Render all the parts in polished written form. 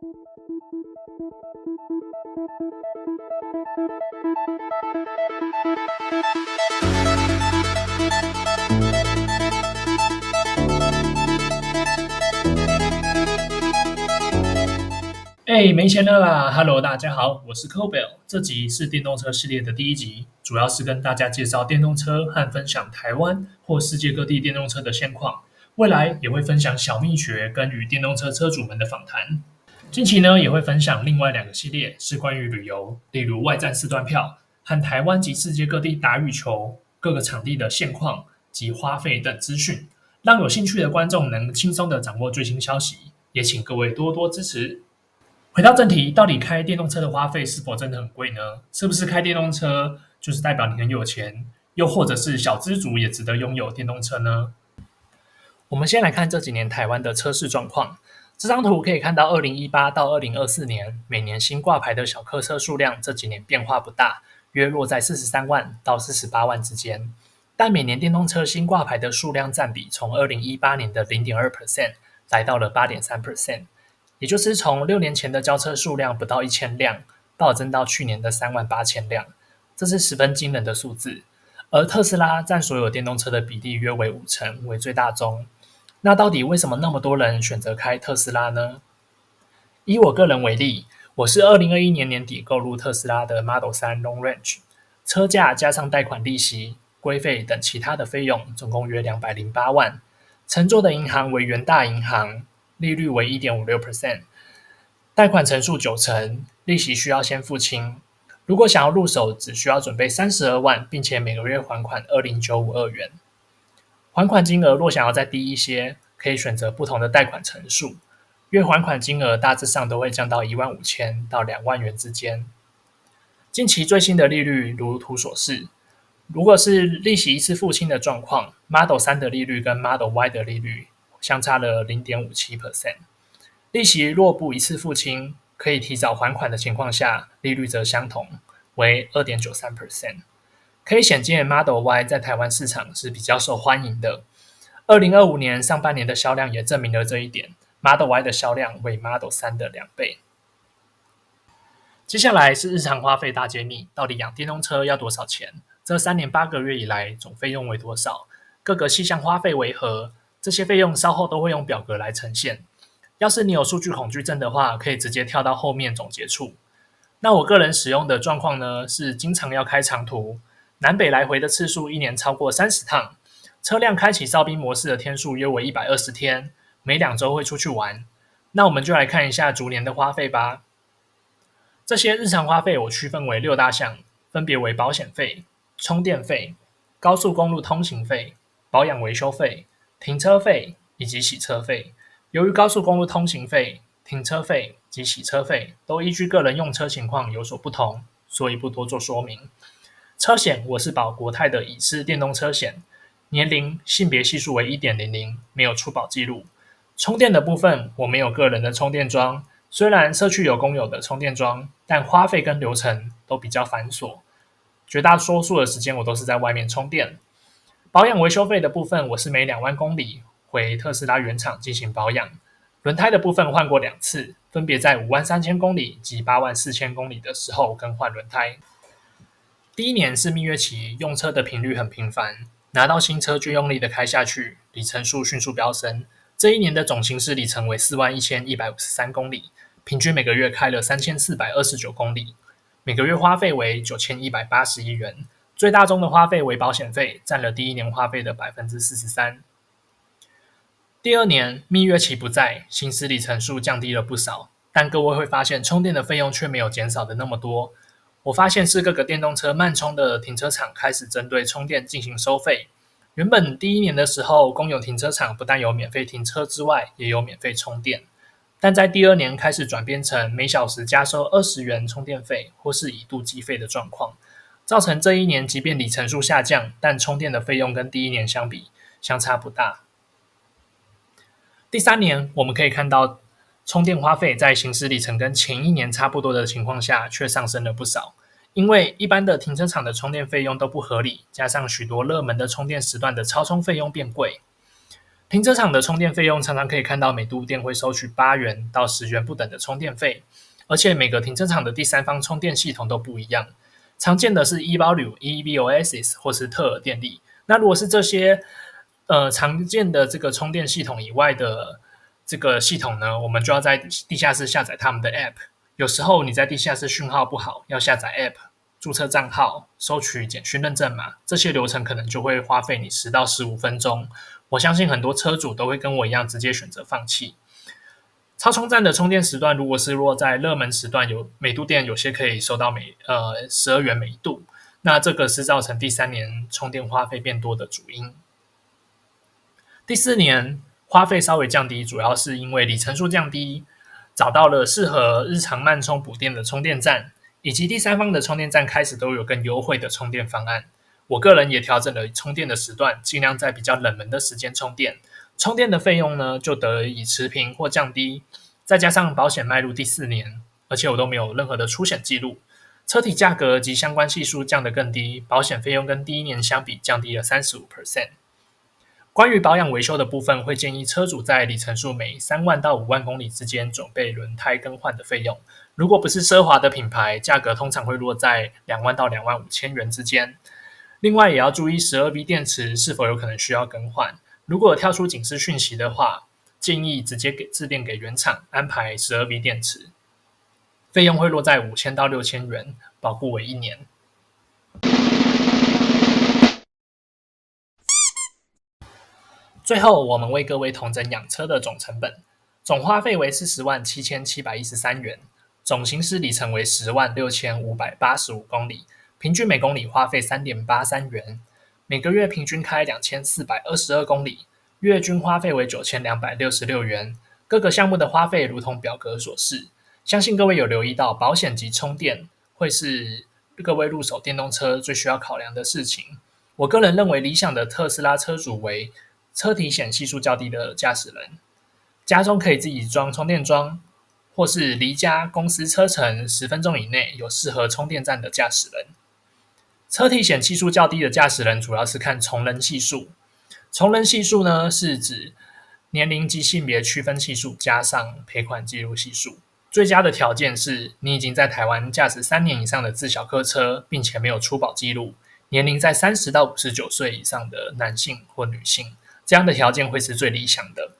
没钱了啦 ！Hello， 大家好，我是 Cobell。这集是电动车系列的第一集，主要是跟大家介绍电动车和分享台湾或世界各地电动车的现况。未来也会分享小秘诀跟与电动车车主们的访谈。近期呢，也会分享另外2个系列，是关于旅游，例如外站4段票和台湾及世界各地打羽球各个场地的现况及花费等资讯，让有兴趣的观众能轻松的掌握最新消息。也请各位多多支持。回到正题，到底开电动车的花费是否真的很贵呢？是不是开电动车就是代表你很有钱？又或者是小资族也值得拥有电动车呢？我们先来看这几年台湾的车市状况。这张图可以看到2018到2024年每年新挂牌的小客车数量这几年变化不大，约落在43万到48万之间。但每年电动车新挂牌的数量占比从2018年的 0.2% 来到了 8.3%。也就是从6年前的交车数量不到1000辆，暴增到去年的38000辆，这是十分惊人的数字。而特斯拉占所有电动车的比例约为50%，为最大宗。那到底为什么那么多人选择开特斯拉呢？以我个人为例，我是2021年年底购入特斯拉的 Model 3 Long Range， 车价加上贷款利息、规费等其他的费用，总共约208万。乘坐的银行为元大银行，利率为 1.56%， 贷款成数9成，利息需要先付清。如果想要入手，只需要准备32万，并且每个月还款20952元。还款金额若想要再低一些，可以选择不同的贷款成数，月还款金额大致上都会降到15000到2万元之间。近期最新的利率如图所示，如果是利息一次付清的状况， Model 3的利率跟 Model Y 的利率相差了 0.57%。 利息若不一次付清，可以提早还款的情况下，利率则相同，为 2.93%。 可以显见 Model Y 在台湾市场是比较受欢迎的。2025年上半年的销量也证明了这一点， Model Y 的销量为 Model 3的2倍。接下来是日常花费大揭秘，到底养电动车要多少钱？这3年8个月以来总费用为多少？各个细项花费为何？这些费用稍后都会用表格来呈现。要是你有数据恐惧症的话，可以直接跳到后面总结处。那我个人使用的状况呢，是经常要开长途，南北来回的次数1年超过30趟，车辆开启哨兵模式的天数约为120天，每2周会出去玩。那我们就来看一下逐年的花费吧。这些日常花费我区分为6大项，分别为保险费、充电费、高速公路通行费、保养维修费、停车费以及洗车费。由于高速公路通行费、停车费及洗车费都依据个人用车情况有所不同，所以不多做说明。车险我是保国泰的乙式电动车险，年龄、性别系数为 1.00， 没有出保记录。充电的部分我没有个人的充电桩，虽然社区有公有的充电桩，但花费跟流程都比较繁琐，绝大多数的时间我都是在外面充电。保养维修费的部分我是每2万公里回特斯拉原厂进行保养，轮胎的部分换过2次，分别在53000公里及84000公里的时候更换轮胎。第1年是蜜月期，用车的频率很频繁，拿到新车就用力的开下去，里程数迅速飙升。这1年的总行驶里程为41153公里，平均每个月开了3429公里，每个月花费为9181元。最大宗的花费为保险费，占了第1年花费的 43%。第2年蜜月期不在，行驶里程数降低了不少，但各位会发现充电的费用却没有减少的那么多。我发现是各个电动车慢充的停车场开始针对充电进行收费。原本第1年的时候，公有停车场不但有免费停车之外，也有免费充电，但在第2年开始转变成每小时加收20元充电费，或是以度计费的状况，造成这1年即便里程数下降，但充电的费用跟第1年相比相差不大。第3年我们可以看到充电花费在行驶里程跟前1年差不多的情况下却上升了不少，因为一般的停车场的充电费用都不合理，加上许多热门的充电时段的超充费用变贵。停车场的充电费用常常可以看到每度电会收取8元到10元不等的充电费，而且每个停车场的第三方充电系统都不一样。常见的是 eVolue、eVoasis 或是特尔电力。那如果是这些常见的这个充电系统以外的这个系统呢，我们就要在地下室下载他们的 App。有时候你在地下室讯号不好，要下载 App、注册账号、收取简讯认证码，这些流程可能就会花费你10到15分钟。我相信很多车主都会跟我一样直接选择放弃。超充站的充电时段，如果是落在热门时段，每度电有些可以收到12元每度，那这个是造成第3年充电花费变多的主因。第4年花费稍微降低，主要是因为里程数降低，找到了适合日常慢充补电的充电站，以及第三方的充电站开始都有更优惠的充电方案。我个人也调整了充电的时段，尽量在比较冷门的时间充电。充电的费用呢，就得以持平或降低。再加上保险迈入第4年，而且我都没有任何的出险记录，车体价格及相关系数降得更低，保险费用跟第1年相比降低了 35%。关于保养维修的部分，会建议车主在里程数每3万到5万公里之间准备轮胎更换的费用。如果不是奢华的品牌，价格通常会落在2万到2万5千元之间。另外也要注意 12V 电池是否有可能需要更换，如果有跳出警示讯息的话，建议直接致电给原厂安排 12V 电池，费用会落在5000到6000元，保固为1年。最后我们为各位统整养车的总成本，总花费为40万7713元，总行驶里程为10万6585公里，平均每公里花费 3.83 元，每个月平均开2422公里，月均花费为9266元。各个项目的花费如同表格所示，相信各位有留意到保险及充电会是各位入手电动车最需要考量的事情。我个人认为理想的特斯拉车主为车体险系数较低的驾驶人，家中可以自己装充电桩，或是离家公司车程10分钟以内有适合充电站的驾驶人。车体险系数较低的驾驶人主要是看从人系数，从人系数呢是指年龄及性别区分系数加上赔款记录系数。最佳的条件是你已经在台湾驾驶3年以上的自小客车，并且没有出保记录，年龄在30到59岁以上的男性或女性，这样的条件会是最理想的。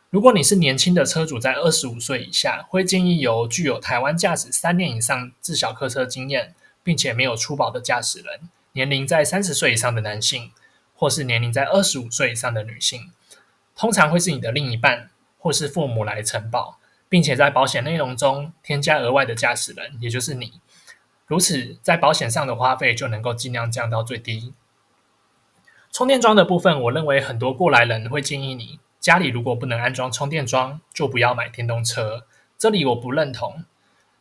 如果你是年轻的车主，在25岁以下，会建议由具有台湾驾驶3年以上自小客车经验，并且没有出保的驾驶人，年龄在30岁以上的男性，或是年龄在25岁以上的女性，通常会是你的另一半或是父母来承保，并且在保险内容中添加额外的驾驶人，也就是你。如此，在保险上的花费就能够尽量降到最低。充电桩的部分，我认为很多过来人会建议你，家里如果不能安装充电桩，就不要买电动车。这里我不认同。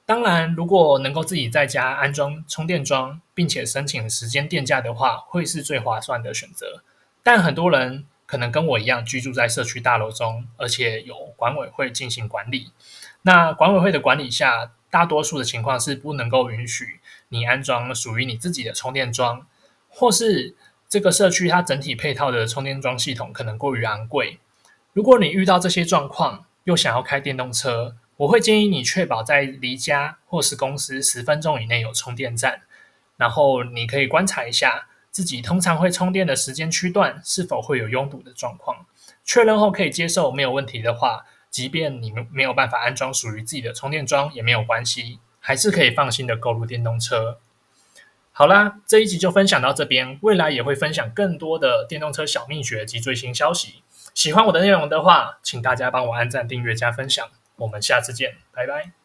当然，如果能够自己在家安装充电桩，并且申请时间电价的话，会是最划算的选择。但很多人可能跟我一样居住在社区大楼中，而且有管委会进行管理。那管委会的管理下，大多数的情况是不能够允许你安装属于你自己的充电桩，或是这个社区它整体配套的充电桩系统可能过于昂贵。如果你遇到这些状况，又想要开电动车，我会建议你确保在离家或是公司10分钟以内有充电站，然后你可以观察一下自己通常会充电的时间区段是否会有拥堵的状况。确认后可以接受没有问题的话，即便你没有办法安装属于自己的充电桩也没有关系，还是可以放心的购入电动车。好啦，这一集就分享到这边，未来也会分享更多的电动车小秘诀及最新消息。喜欢我的内容的话，请大家帮我按赞、订阅、加分享。我们下次见，拜拜。